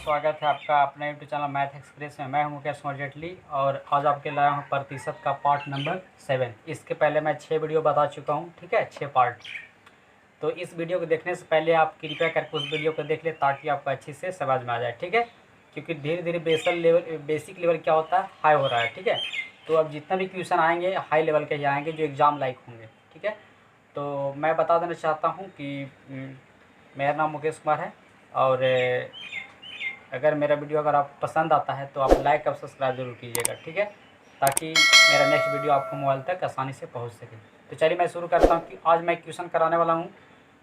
स्वागत है आपका अपने यूट्यूब चैनल मैथ एक्सप्रेस में। मैं हूं मुकेश कुमार जेटली और आज आपके लाया हूं प्रतिशत का पार्ट नंबर 7। इसके पहले मैं 6 वीडियो बता चुका हूं, ठीक है, 6 पार्ट। तो इस वीडियो को देखने से पहले आप कृपया करके उस वीडियो को देख ले ताकि आपको अच्छे से समझ में आ जाए, ठीक है। क्योंकि धीरे धीरे बेसिक लेवल क्या होता है, हाई हो रहा है, ठीक है। तो अब जितना भी क्वेश्चन आएंगे हाई लेवल के ही आएंगे जो एग्ज़ाम लायक होंगे, ठीक है। तो मैं बता देना चाहता हूँ कि मेरा नाम मुकेश कुमार है और अगर मेरा वीडियो अगर आप पसंद आता है तो आप लाइक और सब्सक्राइब जरूर कीजिएगा, ठीक है, ताकि मेरा नेक्स्ट वीडियो आपको मोबाइल तक आसानी से पहुंच सके। तो चलिए मैं शुरू करता हूं कि आज मैं क्वेश्चन कराने वाला हूं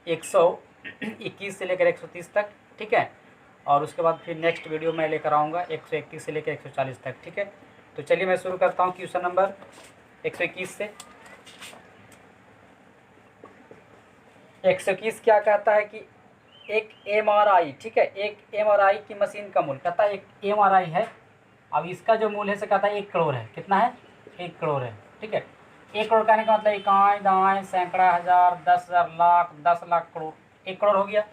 121 से लेकर 130 तक, ठीक है। और उसके बाद फिर नेक्स्ट वीडियो मैं लेकर आऊँगा 131 से लेकर 140 तक, ठीक है। तो चलिए मैं शुरू करता हूँ क्वेश्चन नंबर 121 से। 121 क्या कहता है कि एक MRI, ठीक है, एक MRI की मशीन का मूल्य कहता है, एक MRI है। अब इसका जो मूल्य है से कहता है 1 करोड़ है। कितना है? 1 करोड़ है, ठीक है। 1 करोड़ कहने का मतलब इकाई, दाएँ, सैकड़ा, हज़ार, 10,000, लाख, 10 लाख, करोड़। 1 करोड़ हो गया।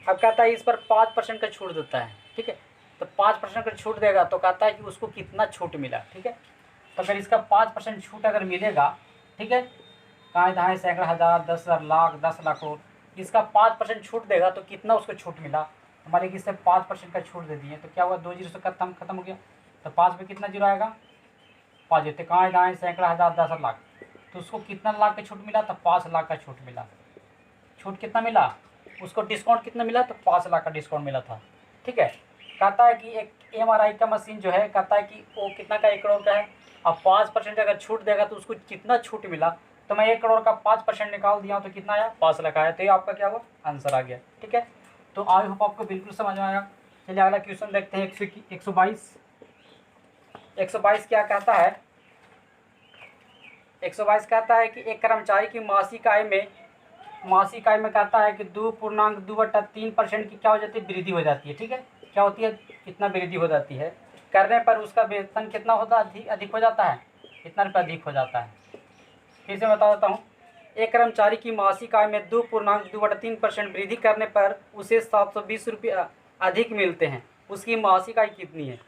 अब कहता है इस पर 5% का छूट देता है, ठीक है। तो 5% का छूट देगा तो कहता है कि उसको कितना छूट मिला, ठीक है। तो अगर इसका 5% छूट अगर मिलेगा, ठीक है, इकाई, दाएँ, सैकड़ा, हज़ार, 10,000, लाख, 10 लाख, करोड़, इसका 5% छूट देगा तो कितना उसको छूट मिला। हमारे कि इससे 5% का छूट दे दिए तो क्या हुआ, 2 जीरो से खत्म हो गया। तो 5 में कितना जीरो आएगा, 5 जीरो, कहाँ दाएँ, सैकड़ा, हज़ार, 10 लाख, तो उसको कितना लाख का छूट मिला, तो 5 लाख का छूट मिला। छूट कितना मिला उसको, डिस्काउंट कितना मिला, तो 5 लाख का डिस्काउंट मिला था, ठीक है। कहता है कि एक MRI का मशीन जो है, कहता है कि वो कितना का, 1 करोड़ का है। अब 5% अगर छूट देगा तो उसको कितना छूट मिला। तो मैं 1 करोड़ का 5% निकाल दिया तो कितना आया, 5 लाख आया। तो ये आपका क्या हुआ, आंसर आ गया, ठीक है। तो आई होप आपको बिल्कुल समझ में आया। चलिए अगला क्वेश्चन देखते हैं। 122 क्या कहता है। 122 कहता है कि एक कर्मचारी की मासिक आय में कहता है कि 2.2/3% की क्या हो जाती है, वृद्धि हो जाती है, ठीक है। क्या होती है, कितना वृद्धि हो जाती है करने पर उसका वेतन कितना होता है, अधिक हो जाता है, कितना रुपया अधिक हो जाता है। फिर से बता देता हूँ। एक कर्मचारी की मासिक आय में 2.2/3% वृद्धि करने पर उसे 720 रुपया अधिक मिलते हैं। उसकी मासिक आय कितनी है।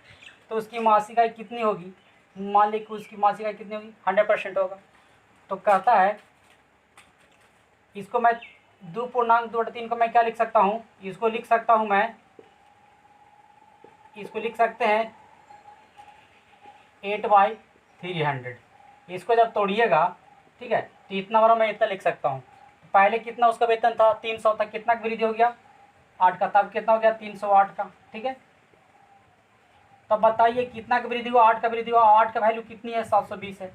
तो उसकी मासिक आय कितनी होगी, मान ली कि उसकी मासिक आय कितनी होगी, 100% होगा। तो कहता है इसको मैं 2.2/3 को मैं क्या लिख सकता हूँ, इसको लिख सकता हूँ मैं, इसको लिख सकते हैं 8/300। इसको जब तोड़िएगा, ठीक है, तो इतना बड़ा मैं इतना लिख सकता हूँ। पहले कितना उसका वेतन था, 300 था, कितना वृद्धि हो गया, 8 का, तब कितना हो गया, 308 का, ठीक है। तब बताइए कितना का वृद्धि हुआ, 8 का वृद्धि हुआ। 8 का वैल्यू कितनी है, 720 है।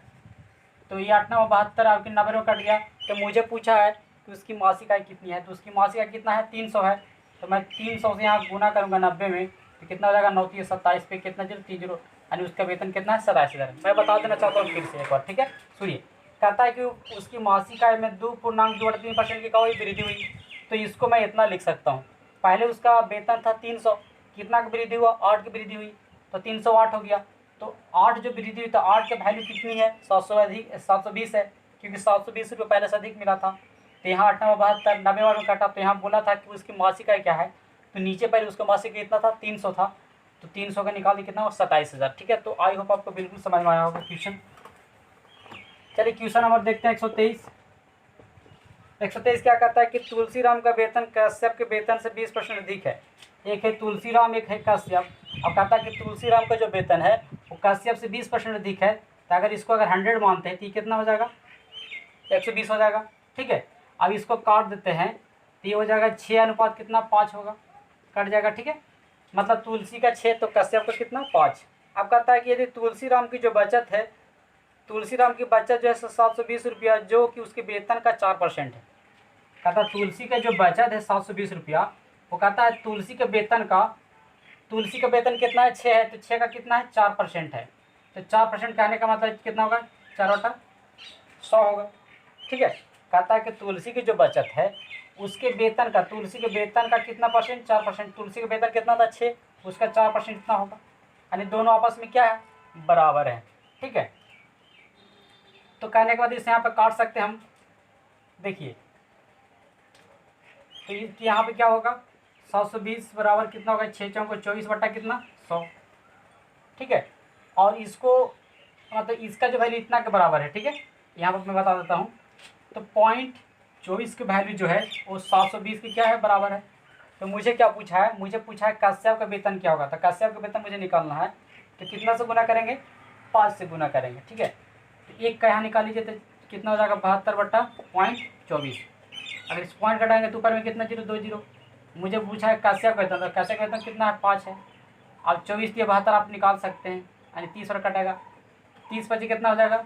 तो ये 8 9 72 आपकी 90 में कट गया। तो मुझे पूछा है कि उसकी मासिक आय कितनी है, तो उसकी मासिक आय कितना है, 300 है। तो मैं 300 से यहाँ गुना करूँगा 90 में, तो कितना हो जाएगा, 9 3 27 पे कितना जीरो, 3 जीरो, यानी उसका वेतन कितना है, 27,000। मैं बता देना चाहता हूँ फिर से एक बार, ठीक है, सुनिए। कहता है कि उसकी मासिक आय में 2.2/3% की क्या हुई, वृद्धि हुई। तो इसको मैं इतना लिख सकता हूँ, पहले उसका वेतन था 300, कितना की वृद्धि हुआ, 8 की वृद्धि हुई, तो 308 हो गया। तो 8 जो वृद्धि हुई, तो 8 की वैल्यू कितनी है, 720 है, क्योंकि 720 रुपये पहले से अधिक मिला था। तो यहाँ 8 9 72 90 में काटा, तो यहाँ बोला था कि उसकी मासिक आय क्या है, तो नीचे पहले उसका मासिक कितना था, 300 था। तो 300 का निकाल कितना हो, 27,000, ठीक है। तो आई होप आपको बिल्कुल समझ में आया होगा क्वेश्चन। चलिए क्वेश्चन नंबर देखते हैं 123। 123 क्या कहता है कि तुलसीराम का वेतन कश्यप के वेतन से 20% अधिक है। एक है तुलसीराम, एक है कश्यप। अब कहता है कि तुलसीराम का जो वेतन है वो कश्यप से 20% अधिक है। तो अगर इसको अगर 100 मानते हैं तो ये कितना हो जाएगा, 120 हो जाएगा, ठीक है। अब इसको काट देते हैं तो ये हो जाएगा 6 अनुपात कितना, 5 होगा, कट जाएगा, ठीक है। मतलब तुलसी का 6 तो कश्यप का कितना, 5। अब कहता है कि यदि तुलसीराम की जो बचत है, तुलसीराम की बचत जो है 720 रुपया, जो कि उसके वेतन का 4% है। कहता है तुलसी का जो बचत है 720 रुपया, वो कहता है तुलसी का वेतन कितना है, 6 है, तो 6 का कितना है, 4% है। तो 4% कहने का मतलब कितना होगा, 4/100 होगा, ठीक है। कहता है कि तुलसी की जो बचत है उसके वेतन का, तुलसी के वेतन का कितना परसेंट, 4%। तुलसी का वेतन कितना था, 6, उसका 4% कितना होगा, यानी दोनों आपस में क्या है, बराबर है, ठीक है। तो कहने के बाद इसे यहाँ पे काट सकते हैं हम, देखिए। तो यहाँ पे क्या होगा, 720 बराबर कितना होगा, 6 चौको 24 बटा कितना 100, ठीक है। और इसको मतलब इसका जो वैल्यू इतना के बराबर है, ठीक है, यहाँ पर मैं बता देता हूँ। तो 0.24 की वैल्यू जो है वो 720 की क्या है, बराबर है। तो मुझे क्या पूछा है, मुझे पूछा है कश्यप का वेतन क्या होगा। तो कश्यप का वेतन मुझे निकालना है, तो कितना से गुना करेंगे, 5 से गुना करेंगे, ठीक है। तो एक का यहाँ निकाल लीजिए तो कितना हो जाएगा, 72 बटा 0.24। अगर इस पॉइंट घटाएंगे तो ऊपर में कितना 0, 2 0। मुझे पूछा है कश्यप का वेतन, तो कश्यप का वेतन कितना है, 5 है। अब 24 दिए 72 आप निकाल सकते हैं, यानी 30 और कटेगा, 30 पची कितना हो जाएगा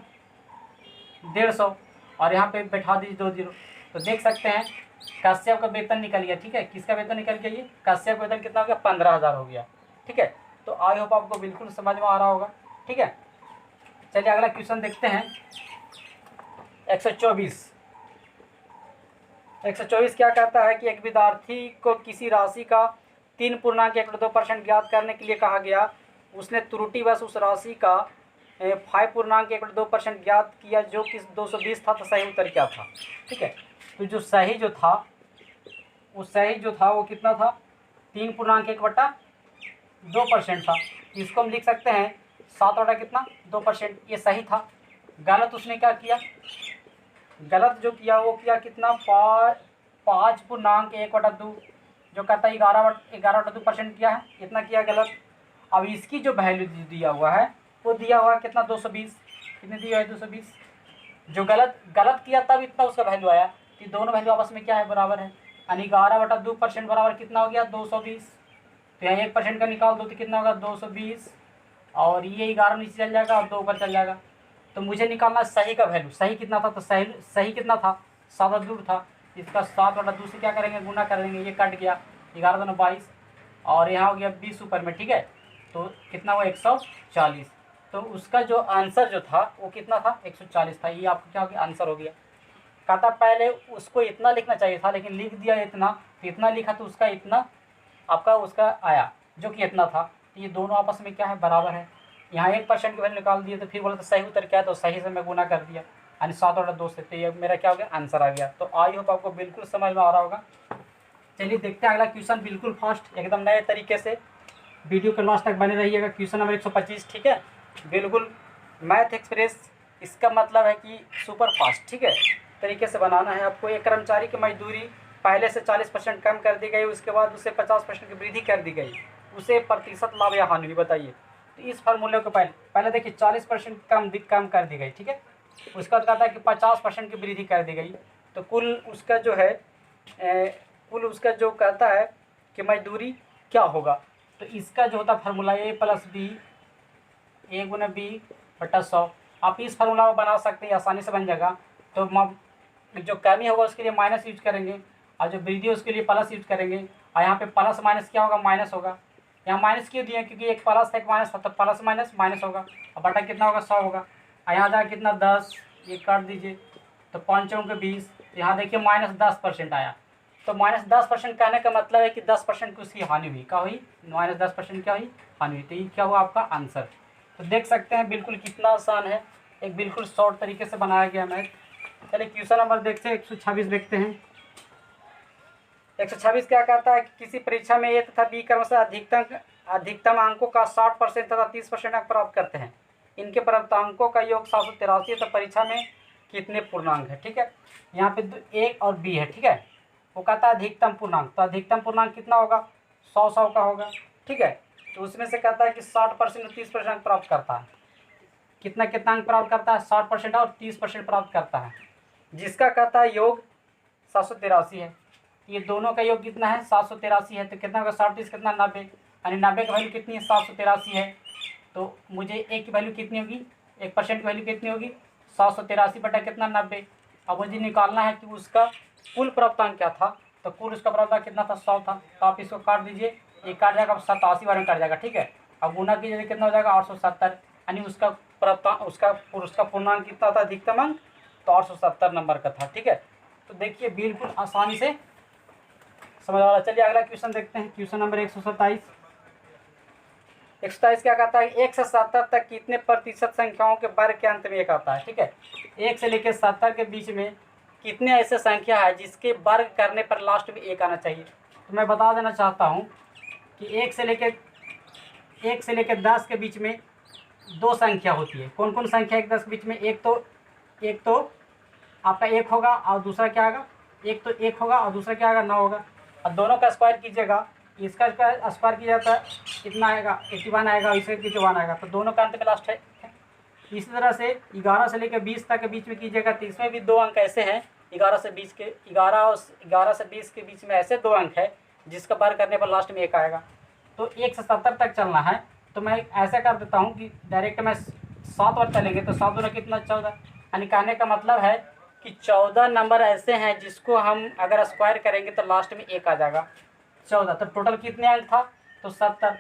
150, और यहाँ पे बैठा दीजिए 2 0। तो देख सकते हैं कश्यप का वेतन निकल गया, ठीक है। किसका वेतन निकल गया, ये कश्यप का वेतन कितना हो गया, 15,000 हो गया, ठीक है। तो आई होप आपको बिल्कुल समझ में आ रहा होगा, ठीक है। चलिए अगला क्वेश्चन देखते हैं। 124 क्या कहता है कि एक विद्यार्थी को किसी राशि का 3.12% ज्ञात करने के लिए कहा गया। उसने त्रुटिवश उस राशि का 5.12% ज्ञात किया, जो कि 220 था। तो सही उत्तर क्या था, ठीक है। तो जो सही जो था वो कितना था, 3.1/2% था। इसको हम लिख सकते हैं 7 बटा कितना 2%, ये सही था। गलत उसने क्या किया, गलत जो किया वो किया कितना 5.1/2, जो कहता है 11/2% किया है, इतना किया गलत। अब इसकी जो वैल्यू दिया हुआ है वो दिया हुआ है कितना 220, कितने दिया है 220। जो गलत किया तब इतना उसका वैल्यू आया। तो दोनों वैल्यू आपस में क्या है, बराबर है, यानी 11/2% बराबर कितना हो गया 220। तो यहाँ 1% का निकाल दो तो कितना होगा 220, और ये 11 नीचे चल जाएगा और 2 ऊपर चल जाएगा। तो मुझे निकालना सही का वैल्यू, सही कितना था, तो सही कितना था 7/2 था। इसका 7/2 से क्या करेंगे, गुना करेंगे, ये कट गया 11 दूनी 22, और यहाँ हो गया 20 ऊपर में, ठीक है। तो कितना हुआ 140। तो उसका जो आंसर जो था वो कितना था 140 था। ये आपका क्या हो गया, आंसर हो गया। कहता पहले उसको इतना लिखना चाहिए था, लेकिन लिख दिया इतना, तो इतना लिखा तो उसका इतना आपका उसका आया जो कि इतना था। तो ये दोनों आपस में क्या है, बराबर है। यहाँ 1% की वैल्यू निकाल दिए, तो फिर बोला तो सही उत्तर क्या है, तो सही से मैं गुना कर दिया, यानी 7/2 से। तो ये मेरा क्या हो गया, आंसर आ गया। तो आई होप आपको बिल्कुल समझ में आ रहा होगा। चलिए देखते हैं अगला क्वेश्चन, बिल्कुल फास्ट एकदम नए तरीके से। वीडियो के लास्ट तक बने रहिएगा। क्वेश्चन नंबर 125, ठीक है, बिल्कुल मैथ एक्सप्रेस, इसका मतलब है कि सुपर फास्ट, ठीक है, तरीके से बनाना है आपको। एक कर्मचारी की मजदूरी पहले से 40% कम कर दी गई, उसके बाद उसे 50% की वृद्धि कर दी गई, उसे प्रतिशत लाभ या हानि हुई, बताइए। तो इस फार्मूले को पहले देखिए 40% कम कर दी गई, ठीक है। उसका बाद कहता है कि 50% की वृद्धि कर दी गई, तो कुल उसका जो है कुल उसका जो कहता है कि मजदूरी क्या होगा। तो इसका जो होता formula A + B, A × B/100। आप इस फार्मूला को बना सकते हैं, आसानी से बन जाएगा। तो जो कमी होगा उसके लिए माइनस यूज करेंगे, और जो वृद्धि उसके लिए प्लस यूज करेंगे। और यहाँ पे प्लस माइनस क्या होगा, माइनस होगा। यहाँ माइनस क्यों दिया, क्योंकि एक प्लस था एक माइनस था, तो प्लस माइनस माइनस होगा, और बटा कितना होगा 100 होगा। और यहाँ जाए कितना 10, ये काट दीजिए, तो 5 × 20। यहाँ देखिए -10% आया। तो -10% कहने का मतलब है कि 10% की उसकी हानि हुई, क्या हुई, -10% क्या हुई, हानि हुई। तो ये क्या हुआ आपका आंसर। तो देख सकते हैं बिल्कुल कितना आसान है, एक बिल्कुल शॉर्ट तरीके से बनाया गया मैथ। चलिए क्वेश्चन नंबर देखते हैं, 126 देखते हैं। 126 क्या कहता है कि किसी परीक्षा में A तथा B क्रम से अधिकतम अंकों का 60% तथा 30% अंक प्राप्त करते हैं। इनके प्राप्तांकों का योग 783 है। तो परीक्षा में कितने पूर्णांक है, ठीक है। यहाँ पे A और B है, ठीक है। वो कहता है अधिकतम पूर्णांक, तो अधिकतम पूर्णांक कितना होगा 100 का होगा, ठीक है। तो उसमें से कहता है कि 60% और 30% अंक प्राप्त करता है। कितना अंक प्राप्त करता है, 60% और 30% प्राप्त करता है, जिसका कहता है योग 783 है। ये दोनों का योग कितना है 783 है। तो कितना होगा 60 30 कितना 90, यानी 90 की वैल्यू कितनी है 783 है। तो मुझे एक की वैल्यू कितनी होगी, 1% की वैल्यू कितनी होगी 783 बटा कितना 90। अब मुझे निकालना है कि उसका कुल प्राप्तांक क्या था। तो कुल उसका प्राप्तांक कितना था 100 था। तो आप इसको काट दीजिए, ये काट जाएगा 87 बार में काट जाएगा, ठीक है। अब गुना कीजिए कितना हो जाएगा 870, यानी उसका प्राप्तांक उसका पूर्णांक कितना था अधिकतम अंक, तो 870 नंबर का था, ठीक है। तो देखिए बिल्कुल आसानी से समझ वाला। चलिए अगला क्वेश्चन देखते हैं, क्वेश्चन नंबर 127। 127 क्या कहता है, 1 से 70 तक कितने प्रतिशत संख्याओं के वर्ग के अंत में एक आता है, ठीक है। 1 से लेकर 70 के बीच में कितने ऐसे संख्या है जिसके वर्ग करने पर लास्ट में 1 आना चाहिए। तो मैं बता देना चाहता हूँ कि 1 से लेकर 10 के बीच में दो संख्या होती है। कौन कौन संख्या 1 10 के बीच में? एक तो आपका 1 होगा और दूसरा क्या आएगा? एक तो 1 होगा और दूसरा क्या आएगा? 9 होगा। और दोनों का स्क्वायर कीजिएगा, इसका स्क्वायर किया जाता है कितना आएगा? 81 आएगा और इसका 81 आएगा। तो दोनों का अंत में लास्ट है। इसी तरह से 11 से लेकर 20 तक के बीच में कीजिएगा तो इसमें भी दो अंक ऐसे हैं 11 से 20 के बीच में ऐसे दो अंक है जिसका बार करने पर लास्ट में 1 आएगा। तो 1 से 70 तक चलना है। तो मैं ऐसा कर देता हूँ कि डायरेक्ट मैं 7 बार चलेंगे तो 7 दूना कितना? 14। यानी कहने का मतलब है कि 14 नंबर ऐसे हैं जिसको हम अगर स्क्वायर करेंगे तो लास्ट में 1 आ जाएगा। 14। तो टोटल कितने अंक था? तो 70।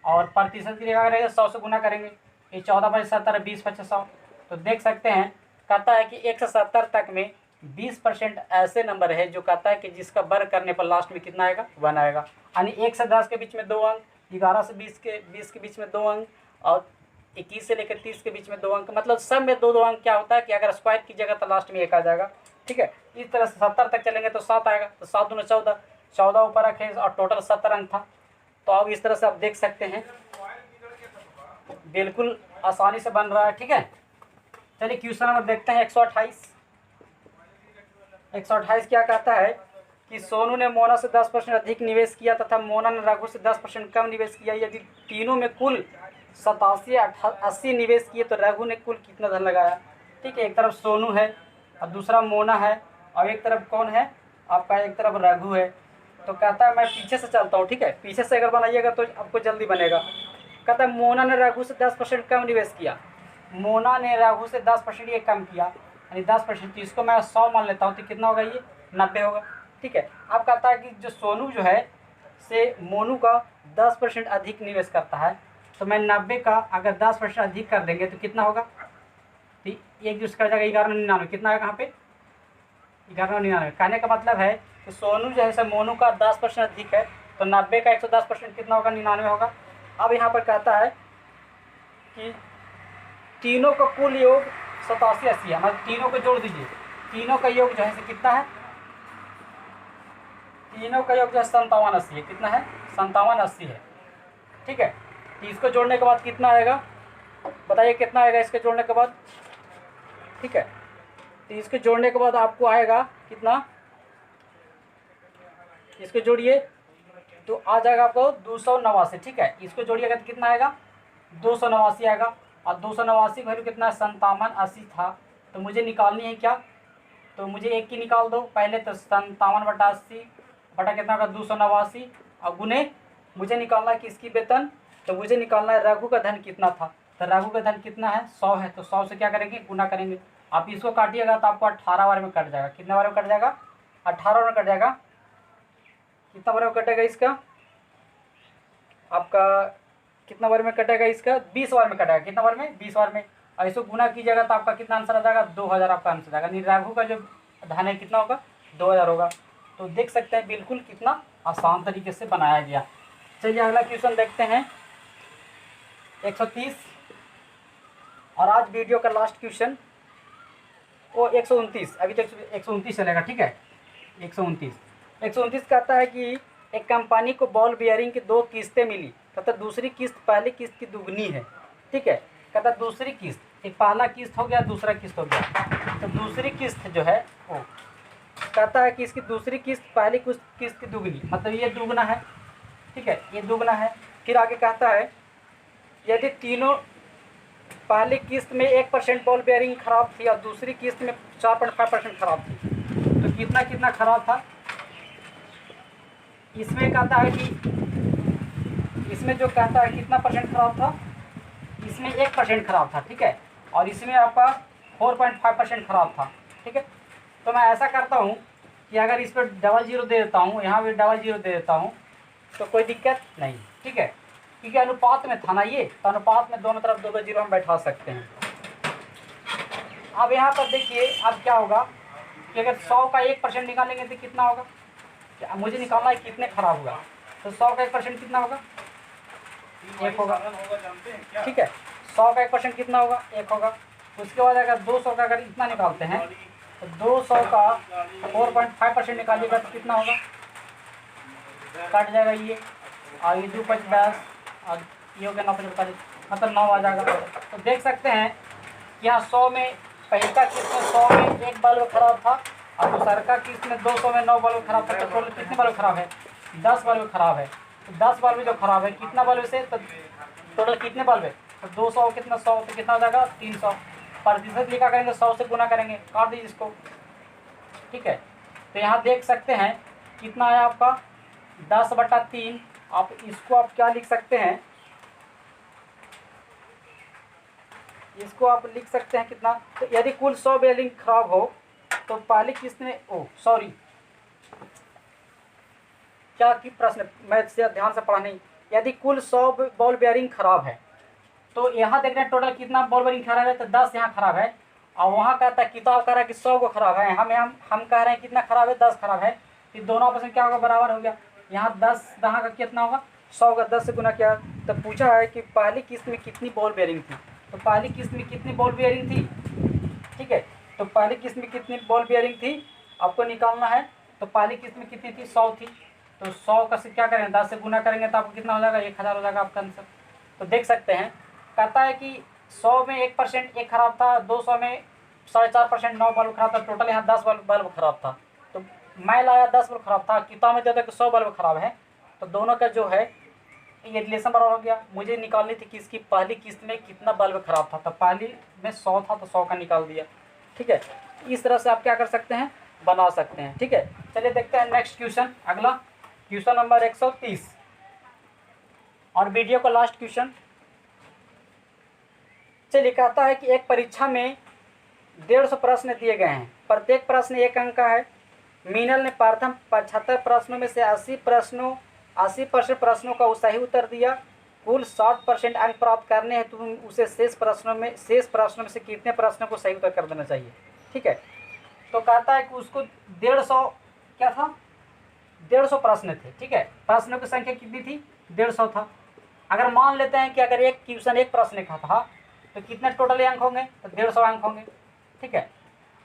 और प्रतिशत के लिए क्या करेंगे? 100 से गुना करेंगे। ये 14 × 70 20 × 100। तो देख सकते हैं कहता है कि 1 से 70 तक में 20% ऐसे नंबर है जो कहता है कि जिसका वर्ग करने पर लास्ट में कितना आएगा? 1 आएगा। यानी 1 से 10 के बीच में 2 अंक, 11 से 20 के बीच में 2 अंक और 21 से लेकर 30 के बीच में 2 अंक। मतलब सब में 2 अंक क्या होता है कि अगर स्क्वायर कीजिएगा तो लास्ट में 1 आ जाएगा। ठीक है। इस तरह से 70 तक चलेंगे तो 7 आएगा। तो 7 दूना 14, 14 ऊपर रखें और टोटल 70 अंक था। तो अब इस तरह से आप देख सकते हैं बिल्कुल आसानी से बन रहा है। ठीक है। चलिए क्वेश्चन नंबर देखते हैं 128। 128 क्या कहता है कि सोनू ने मोना से 10% अधिक निवेश किया तथा मोना ने रघु से 10% कम निवेश किया। यदि तीनों में कुल 87 80 निवेश किए तो रघु ने कुल कितना धन लगाया? ठीक है। एक तरफ सोनू है और दूसरा मोना है और एक तरफ कौन है? आपका एक तरफ रघु है। तो कहता है मैं पीछे से चलता हूँ। ठीक है। पीछे से अगर बनाइएगा तो आपको जल्दी बनेगा। कहता है मोना ने रघु से 10% कम निवेश किया। मोना ने रघु से 10% ये कम किया यानी 10%। इसको मैं 100 मान लेता हूँ तो कितना होगा? ये 90 होगा। ठीक है। अब कहता है कि जो सोनू जो है से मोनू का 10% अधिक निवेश करता है। तो मैं 90 का अगर 10% अधिक कर देंगे तो कितना होगा? तो एक दूसरे कर जाएगा 1199। कितना आएगा यहाँ पे? 1199। कहने का मतलब है कि सोनू जो है से मोनू का 10% अधिक है तो 90 का 110% कितना होगा? 99 होगा। अब यहाँ पर कहता है कि तीनों का कुल योग 87 80 है। मतलब तीनों को जोड़ दीजिए। तीनों का योग जो है से कितना है? तीनों का योग जो है 57 80 है। कितना है? 57 80 है। ठीक है। तो इसको जोड़ने के बाद कितना आएगा? बताइए कितना आएगा इसके जोड़ने के बाद? ठीक है। तो इसके जोड़ने के बाद आपको आएगा कितना? इसको जोड़िए तो आ जाएगा आपको 289। ठीक है। इसको जोड़िएगा तो कितना आएगा? 289 आएगा। और 289 की वैल्यू कितना है? 57 80 था। तो मुझे निकालनी है क्या? तो मुझे एक की निकाल दो पहले। तो 57 बटा 80 बटा कितना होगा? 289 और गुने मुझे निकालना है किसकी वेतन? तो मुझे निकालना है रघु का धन कितना था। तो रघु का धन कितना है? 100 है। तो 100 से क्या करेंगे? गुना करेंगे। आप इसको काटिएगा तो आपको 18 बार में कट जाएगा। कितने बार में कट जाएगा? 18 बार में कट जाएगा। कितना बार में कटेगा इसका? आपका कितना बार में कटेगा इसका? 20 बार में कटेगा। कितना बार में? 20 बार में। और इसको गुना कीजिएगा तो आपका कितना आंसर आ जाएगा? 2000 आपका आंसर आ जाएगा। रघु का जो धन है कितना होगा? 2000 होगा। तो देख सकते हैं बिल्कुल कितना आसान तरीके से बनाया गया। चलिए अगला क्वेश्चन देखते हैं 130। और आज वीडियो का लास्ट क्वेश्चन वो 129। अभी तक 129 चलेगा। ठीक है। 129 कहता है कि एक कंपनी को बॉल बियरिंग की 2 किस्तें मिली तथा दूसरी किस्त पहली किस्त की दुगनी है। ठीक है। कहता है दूसरी किस्त, एक पहला किस्त हो गया दूसरा किस्त हो गया। तो दूसरी किस्त जो है वो कहता है कि इसकी दूसरी किस्त पहली किस्त की दुगनी, मतलब ये दुगना है। ठीक है। ये दुगना है। फिर आगे कहता है यदि तीनों पहली किस्त में 1% बॉल बेयरिंग खराब थी और दूसरी किस्त में 4.5% खराब थी तो कितना कितना खराब था? इसमें कहता है कि इसमें जो कहता है कितना परसेंट खराब था? इसमें 1% खराब था। ठीक है। और इसमें आपका 4.5% खराब था। ठीक है। तो मैं ऐसा करता हूँ कि अगर इस पर डबल जीरो दे देता हूँ, यहाँ भी डबल जीरो दे देता हूँ तो कोई दिक्कत नहीं। ठीक है। क्योंकि अनुपात में था ना ये, तो अनुपात में दोनों तरफ 2-2 जीरो हम बैठा सकते हैं। अब यहाँ पर देखिए अब क्या होगा कि अगर 100 का 1% निकालेंगे तो कितना होगा? मुझे निकालना है कितने खराब हुआ। तो 100 का 1% कितना होगा? 1 होगा। ठीक है। 100 का 1% कितना होगा? 1 होगा। उसके बाद अगर 200 का अगर इतना निकालते हैं तो 200 का 4.5% निकालिएगा तो कितना होगा? कट जाएगा ये, और ये 2 5 10, और ये हो गया 9 5 45, मतलब 9 आ जाएगा। तो देख सकते हैं कि यहाँ 100 में पहले का किस्त में 100 में 1 बल्ब खराब था, और दूसरा का किस्त में 200 में 9 बल्ब खराब था। तो टोटल कितने बल्ब खराब है? 10 बल्ब खराब है। तो 10 बल्ब जो खराब है कितना बल्ब से, तो टोटल कितने बल्ब है? तो 200 कितना 100, तो कितना हो जाएगा 300। प्रतिशत लिखा करेंगे, 100 से गुना करेंगे, काट दीजिए इसको, ठीक है। तो यहाँ देख सकते हैं कितना आया आपका 10/3। आप इसको आप क्या लिख सकते हैं, इसको आप लिख सकते हैं कितना, तो यदि कुल 100 बेयरिंग खराब हो तो पहली किस्त में, क्या की प्रश्न, मैं से ध्यान से पढ़ा नहीं। यदि कुल 100 बॉल बेयरिंग खराब है, तो यहाँ देख रहे हैं टोटल कितना बॉल बेयरिंग खराब है, तो 10 यहाँ खराब है, और वहाँ कहता है किताब कह रहा है कि 100 को खराब है, हम कह रहे हैं कितना खराब है, 10 खराब है। तो दोनों आपस में क्या होगा, बराबर हो गया। यहाँ 10 यहाँ का कितना होगा, 100 का 10 से गुना किया। तो पूछा है कि पहली किस्त में कितनी बॉल बेयरिंग थी, तो पहली किस्त में कितनी बॉल बेयरिंग थी, ठीक है। तो पहली किस्त में कितनी बॉल बेयरिंग थी आपको निकालना है। तो पहली किस्त में कितनी थी, 100 थी। तो 100 का से क्या करेंगे, 10 से गुना करेंगे तो आपको कितना हो जाएगा, 1000 हो जाएगा आपका आंसर। तो देख सकते हैं कहता है कि 100 में 1% एक खराब था, 200 में 4.5% 9 बल्ब खराब था, टोटल यहाँ 10 बल्ब खराब था। तो मैं लाया 10 बल्ब खराब था, किताब में देता कि 100 बल्ब खराब है। तो दोनों का जो है ये रिलेशन बराबर हो गया। मुझे निकालनी थी कि इसकी पहली किस्त में कितना बल्ब खराब था, तो पहली में 100 था तो 100 का निकाल दिया, ठीक है। इस तरह से आप क्या कर सकते हैं, बना सकते हैं, ठीक है। चलिए देखते हैं नेक्स्ट क्वेश्चन, अगला क्वेश्चन नंबर 130, और वीडियो का लास्ट क्वेश्चन। चलिए कहता है कि एक परीक्षा में 150 प्रश्न दिए गए हैं, प्रत्येक प्रश्न 1 अंक का है। मीनल ने प्रथम 75 प्रश्नों में से 80% प्रश्नों का सही उत्तर दिया। कुल 60% अंक प्राप्त करने हैं, तो उसे शेष प्रश्नों में से कितने प्रश्नों को सही उत्तर कर देना चाहिए, ठीक है। तो कहता है कि उसको 150 क्या था, 150 प्रश्न थे, ठीक है। प्रश्नों की संख्या कितनी थी, 150 था। अगर मान लेते हैं कि अगर एक क्वेश्चन एक प्रश्न का था, तो कितने टोटल अंक होंगे, तो 150 अंक होंगे, ठीक है।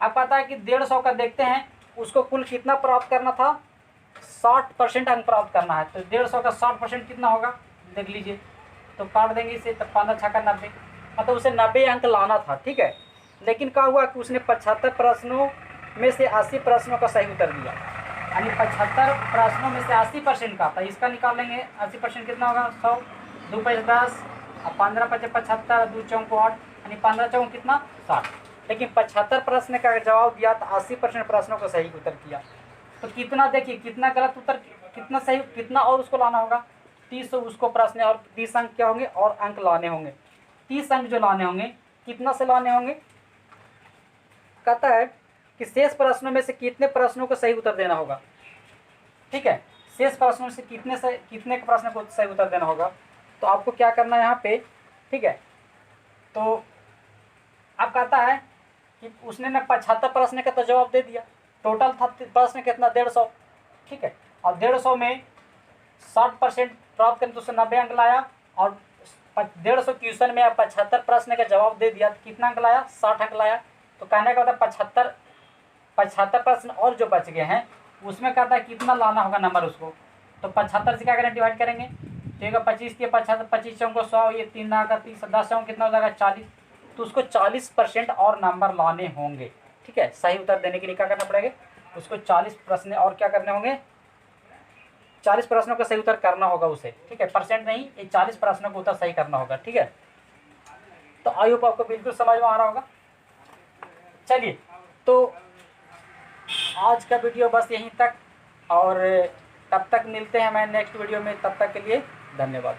अब पता है कि 150 का देखते हैं उसको कुल कितना प्राप्त करना था, 60% अंक प्राप्त करना है। तो 150 का 60% कितना होगा, देख लीजिए। तो काट देंगे इसे, तो 15 छक्का 90, मतलब उसे 90 अंक लाना था, ठीक है। लेकिन क्या हुआ कि उसने 75 प्रश्नों में से 80 प्रश्नों का सही उत्तर दिया, यानी 75 प्रश्नों में से 80% का। तो इसका निकाल लेंगे, 80% कितना होगा, 100, 2 5 10, और 15 5 75, 2 4 8, यानी 15 4 कितना 60। लेकिन 75 प्रश्न का जवाब दिया तो 80% प्रश्नों को सही उत्तर किया। तो कितना देखिए, कितना गलत उत्तर, कितना सही, कितना और उसको लाना होगा, 30 उसको प्रश्न और 30 अंक क्या होंगे, और अंक लाने होंगे। 30 अंक जो लाने होंगे, कितना से लाने होंगे, कहता है कि शेष प्रश्नों में से कितने प्रश्नों को सही उत्तर देना होगा, ठीक है। शेष प्रश्नों से कितने प्रश्न को सही उत्तर देना होगा। तो आपको क्या करना है यहाँ पे, ठीक है। तो अब कहता है कि उसने ना 75 प्रश्न का तो जवाब दे दिया, टोटल था प्रश्न कितना, 150, ठीक है। और 150 में 60% प्राप्त करने तो उसने 90 अंक लाया, और 150 क्वेश्चन में 75 प्रश्न का जवाब दे दिया, तो कितना अंक लाया, 60 अंक लाया। तो कहने का मतलब 75 प्रश्न और जो बच गए हैं उसमें कहता है कितना लाना होगा नंबर उसको। तो 75 से क्या करें, डिवाइड करेंगे, ठीक है। 25 के 75, 25 चौको 100, ये 3 का 30, 10 चौक कितना हो जाएगा 40। तो उसको 40% और नंबर लाने होंगे, ठीक है। सही उत्तर देने के लिए क्या करना पड़ेगा, उसको 40 प्रश्न और क्या करने होंगे, 40 प्रश्नों का सही उत्तर करना होगा उसे, ठीक है। परसेंट नहीं, ये 40 प्रश्नों का उत्तर सही करना होगा, ठीक है। तो आई होप आपको बिल्कुल समझ में आ रहा होगा। चलिए, तो आज का वीडियो बस यहीं तक, और तब तक मिलते हैं मैं नेक्स्ट वीडियो में, तब तक के लिए धन्यवाद।